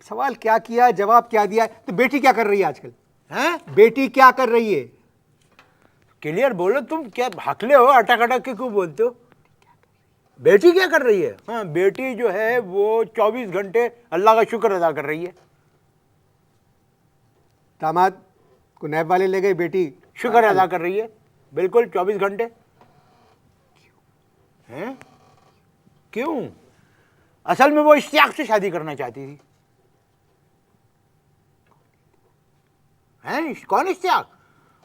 सवाल क्या किया, जवाब क्या दिया। तो बेटी क्या कर रही है आजकल? हैं? बेटी क्या कर रही है? क्लियर बोलो, तुम क्या हकले हो, अटक अटक के क्यों बोलते हो? बेटी क्या कर रही है? हाँ, बेटी जो है वो 24 घंटे अल्लाह का शुक्र अदा कर रही है। दामाद को नैब वाले ले गए, बेटी शुक्र अदा कर रही है, बिल्कुल 24 घंटे। हैं? क्यों? असल में वो इश्तियाक से शादी करना चाहती थी। हैं? कौन इश्तियाक?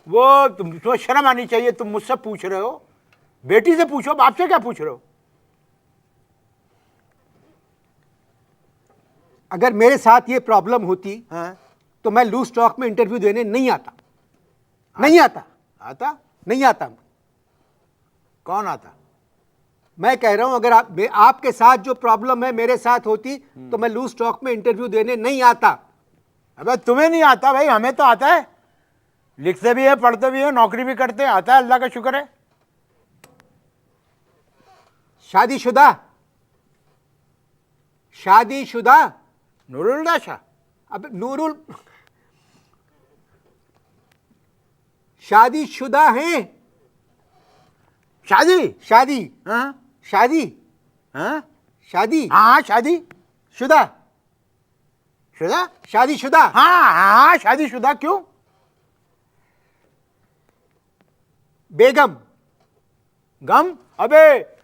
वो तुम्हें शर्म आनी चाहिए, तुम मुझसे पूछ रहे हो, बेटी से पूछो, बाप से क्या पूछ रहे हो? अगर मेरे साथ ये प्रॉब्लम होती हाँ? तो मैं लूज स्टॉक में इंटरव्यू देने नहीं आता। नहीं आता। आता? नहीं आता। कौन आता? मैं कह रहा हूं अगर आपके साथ जो प्रॉब्लम है मेरे साथ होती तो मैं लूज स्टॉक में इंटरव्यू देने नहीं आता। अबे तुम्हें नहीं आता भाई, हमें तो आता है, लिखते भी है, पढ़ते भी है, नौकरी भी करते हैं, आता है, अल्लाह का शुक्र है। शादीशुदा? शादीशुदा? नूरुल दाशा? अब नूरुल शादीशुदा हैं? शादी? शादी? हाँ? शादी? हाँ? शादी? हाँ, शादी शुदा? शुदा? शादीशुदा? हाँ हाँ, शादीशुदा। क्यों? बेगम? गम? अबे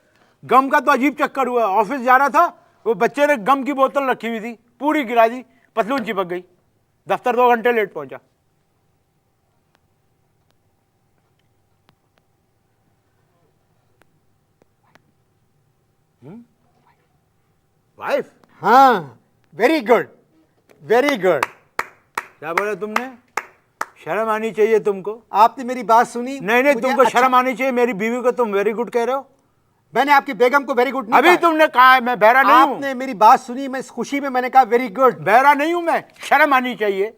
गम का तो अजीब चक्कर हुआ। ऑफिस जा रहा था, वो बच्चे ने गम की बोतल रखी हुई थी, पूरी गिरा दी, पतलून चिपक गई, दफ्तर 2 घंटे लेट पहुंचा। वाइफ? हाँ, वेरी गुड, वेरी गुड। क्या बोला तुमने? शर्म आनी चाहिए तुमको। आपने मेरी बात सुनी? नहीं नहीं, मुझे तुमको शर्म आनी चाहिए। मेरी बीवी को तुम वेरी गुड कह रहे हो। मैंने आपकी बेगम को वेरी गुड नहीं अभी कहा। तुमने कहा है, मैं बहरा नहीं हूं। आपने मेरी बात सुनी, मैं इस खुशी में मैंने कहा वेरी गुड। बहरा नहीं हूं मैं। शर्म आनी चाहिए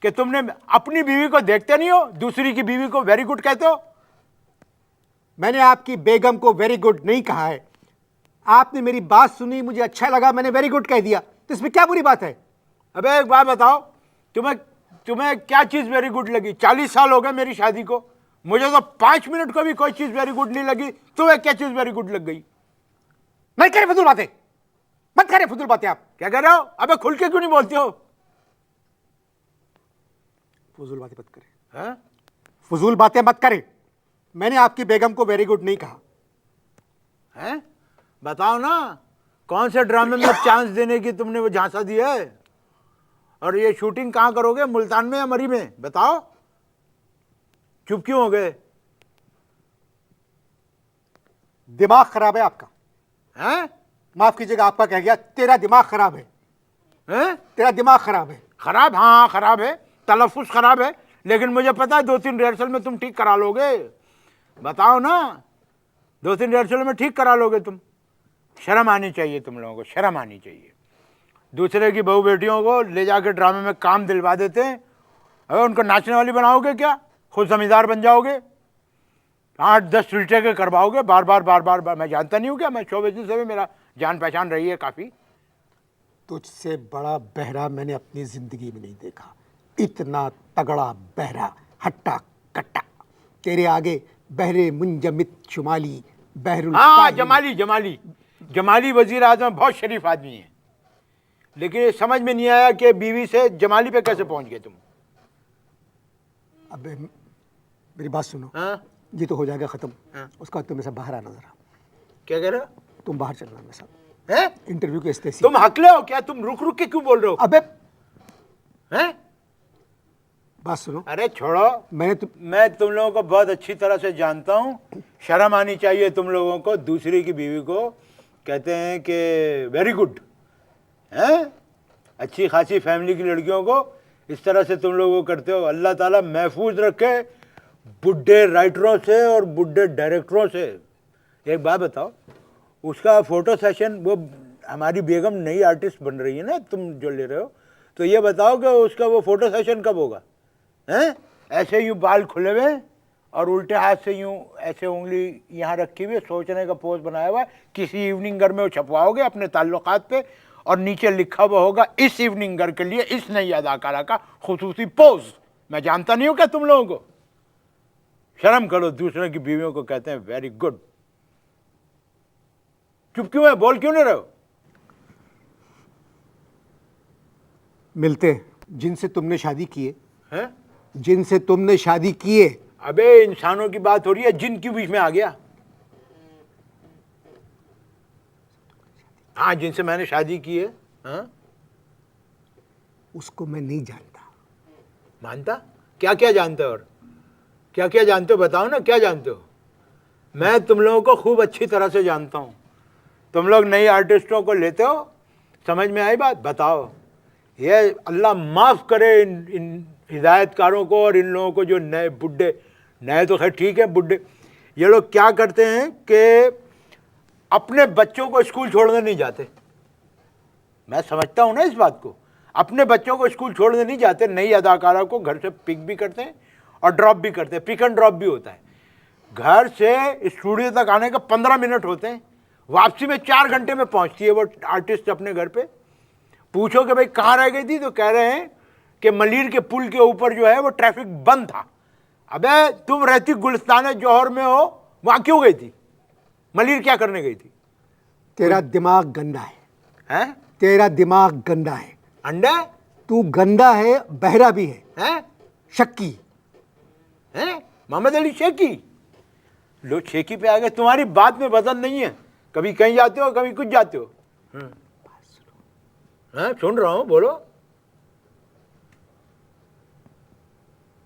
कि तुमने अपनी बीवी को देखते नहीं हो, दूसरी की बीवी को वेरी गुड कहते हो। मैंने आपकी बेगम को वेरी गुड नहीं कहा है। आपने मेरी बात सुनी, मुझे अच्छा लगा, मैंने वेरी गुड कह दिया, तो इसमें क्या बुरी बात है? अबे एक बात बताओ, तुम्हें क्या चीज वेरी गुड लगी? 40 साल हो गए मेरी शादी को, मुझे तो 5 मिनट को भी कोई चीज वेरी गुड नहीं लगी। तुम्हें क्या चीज वेरी गुड लग गई? नहीं करे फजूल बातें, मत करे फजूल बातें। आप क्या कह रहे हो? अबे खुल के क्यों नहीं बोलते हो? फजूल बातें मत करे। हैं? फजूल बातें मत करे। मैंने आपकी बेगम को वेरी गुड नहीं कहा। हैं? बताओ ना, कौन से ड्रामे में चांस देने की तुमने वो झांसा दिया है? और ये शूटिंग कहां करोगे, मुल्तान में या मरी में? बताओ, चुप क्यों हो गए? दिमाग खराब है आपका। हैं? माफ कीजिएगा, आपका कह गया, तेरा दिमाग खराब है। हैं? तेरा दिमाग खराब है। खराब? हाँ खराब है, तलफ्फुज खराब है, लेकिन मुझे पता है 2-3 रिहर्सल में तुम ठीक करा लोगे। बताओ ना, 2-3 रिहर्सल में ठीक करा लोगे तुम। शर्म आनी चाहिए तुम लोगों को, शर्म आनी चाहिए। दूसरे की बहू बेटियों को ले जाकर ड्रामे में काम दिलवा देते हैं। अगर उनको नाचने वाली बनाओगे क्या? खुद जमींदार बन जाओगे, 8-10 रिटेक करवाओगे बार बार। मैं जानता नहीं हूँ क्या? मैं शो बिजनेस से भी मेरा जान पहचान रही है काफ़ी। तुझसे बड़ा बहरा मैंने अपनी जिंदगी में नहीं देखा। इतना तगड़ा बहरा, हट्टा कट्टा। तेरे आगे बहरे मुंजमित शुमाली, बहरुल हाँ, जमाली वजीर आजम बहुत शरीफ आदमी है, लेकिन ये समझ में नहीं आया कि बीवी से जमाली पे कैसे पहुंच गए तुम। अबे मेरी बात सुनो। हाँ? ये तो हो जाएगा खत्म। हाँ। उसका तुम ऐसा बाहर आना जरा। क्या कह रहे हो? तुम बाहर चलना मेरे साथ, हैं? इंटरव्यू के स्टेज। तुम हकले हो क्या? तुम रुक रुक के क्यों बोल रहे हो? अबे हैं? बात सुनो। अरे छोड़ो, मैं तुम लोगों को बहुत अच्छी तरह से जानता हूँ। शर्म आनी चाहिए तुम लोगों को। दूसरी की बीवी को कहते हैं कि वेरी गुड हैं? अच्छी खासी फैमिली की लड़कियों को इस तरह से तुम लोगों को करते हो। अल्लाह ताला महफूज रखे बुढ़े राइटरों से और बुढ़े डायरेक्टरों से। एक बात बताओ, उसका फोटो सेशन, वो हमारी बेगम नई आर्टिस्ट बन रही है ना, तुम जो ले रहे हो, तो ये बताओ कि उसका वो फोटो सेशन कब होगा? हैं? ऐसे यूँ बाल खुले हुए और उल्टे हाथ से यूँ ऐसे उंगली यहाँ रखी हुई, सोचने का पोज बनाया हुआ है। किसी इवनिंग घर में वो छपवाओगे अपने ताल्लुकात पे, और नीचे लिखा हुआ होगा इस इवनिंग गर्ल के लिए इस नई अदाकारा का खुसूसी पोज। मैं जानता नहीं हूं क्या तुम लोगों को? शर्म करो, दूसरों की बीवियों को कहते हैं वेरी गुड। चुप क्यों है, बोल क्यों नहीं रहे हो? मिलते हैं जिनसे तुमने शादी की है, हैं? जिनसे तुमने शादी की है। अबे इंसानों की बात हो रही है, जिन क्यों बीच में आ गया? हाँ, जिनसे मैंने शादी की है। हाँ, उसको मैं नहीं जानता। मानता? क्या क्या जानते हो? और क्या क्या जानते हो बताओ ना, क्या जानते हो? मैं तुम लोगों को खूब अच्छी तरह से जानता हूँ। तुम लोग नई आर्टिस्टों को लेते हो, समझ में आई बात? बताओ। ये अल्लाह माफ़ करे इन हिदायतकारों को और इन लोगों को जो नए बुड्ढे, नए तो खैर ठीक है, बुड्ढे ये लोग क्या करते हैं कि अपने बच्चों को स्कूल छोड़ने नहीं जाते। मैं समझता हूँ ना इस बात को। अपने बच्चों को स्कूल छोड़ने नहीं जाते, नई अदाकारा को घर से पिक भी करते हैं और ड्रॉप भी करते हैं। पिक एंड ड्रॉप भी होता है। घर से स्टूडियो तक आने का 15 मिनट होते हैं, वापसी में 4 घंटे में पहुंचती है वो आर्टिस्ट अपने घर पे। पूछो कि भाई कहाँ रह गई थी, तो कह रहे हैं कि मलीर के पुल के ऊपर जो है वो ट्रैफिक बंद था। अबे तुम रहती गुलिस्तान जौहर में हो, वहाँ क्यों गई थी? मलीर क्या करने गई थी? तेरा दिमाग गंदा है, हैं? तेरा दिमाग गंदा है। अंडा तू गंदा है, बहरा भी है, है? शक्की। हैं? मोहम्मद अली शेखी। लो शेखी पे आ गए। तुम्हारी बात में वजन नहीं है, कभी कहीं जाते हो कभी कुछ जाते हो। हैं? सुन रहा हूं, बोलो।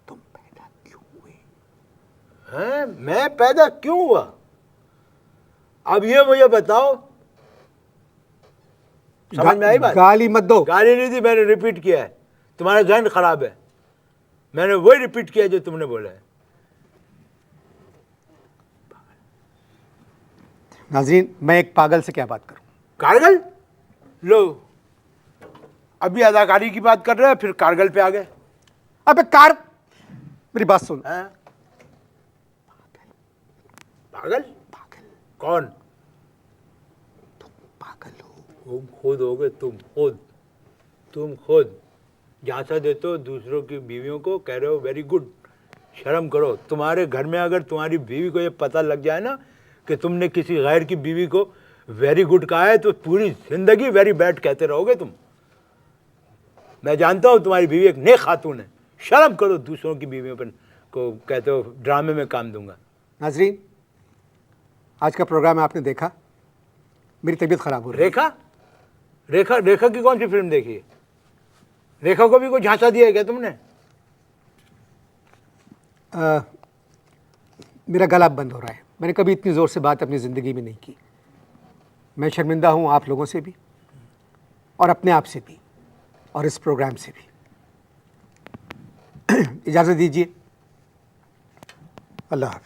तुम पैदा क्यों हुए? हैं? मैं पैदा क्यों हुआ? अब ये मुझे बताओ, समझ में आई बात? गाली मत दो। गाली नहीं दी, मैंने रिपीट किया है। तुम्हारा जहन खराब है, मैंने वही रिपीट किया जो तुमने बोला है। नाज़रीन, मैं एक पागल से क्या बात करूं? कारगिल? लो, अभी अदाकारी की बात कर रहे हैं, फिर कारगिल पे आ गए। अबे कार, मेरी बात सुन। हैं? पागल? पागल, कौन? तुम पागल हो। तुम खुद हो गए, तुम खुद झांसा देते हो दूसरों की बीवियों को, कह रहे हो वेरी गुड। शर्म करो। तुम्हारे घर में अगर तुम्हारी बीवी को ये पता लग जाए ना कि तुमने किसी गैर की बीवी को वेरी गुड कहा है, तो पूरी जिंदगी वेरी बैड कहते रहोगे तुम। मैं जानता हूँ तुम्हारी बीवी एक नेक खातून है। शर्म करो, दूसरों की बीवियों पर को कहते हो ड्रामे में काम दूंगा। नाज़रीन, आज का प्रोग्राम आपने देखा, मेरी तबीयत खराब हो रही है। रेखा की कौन सी फिल्म देखी है? रेखा को भी कोई झांसा दिया है क्या तुमने? मेरा गला बंद हो रहा है। मैंने कभी इतनी ज़ोर से बात अपनी ज़िंदगी में नहीं की। मैं शर्मिंदा हूँ आप लोगों से भी, और अपने आप से भी, और इस प्रोग्राम से भी। इजाज़त दीजिए। अल्लाह हाफ़िज़।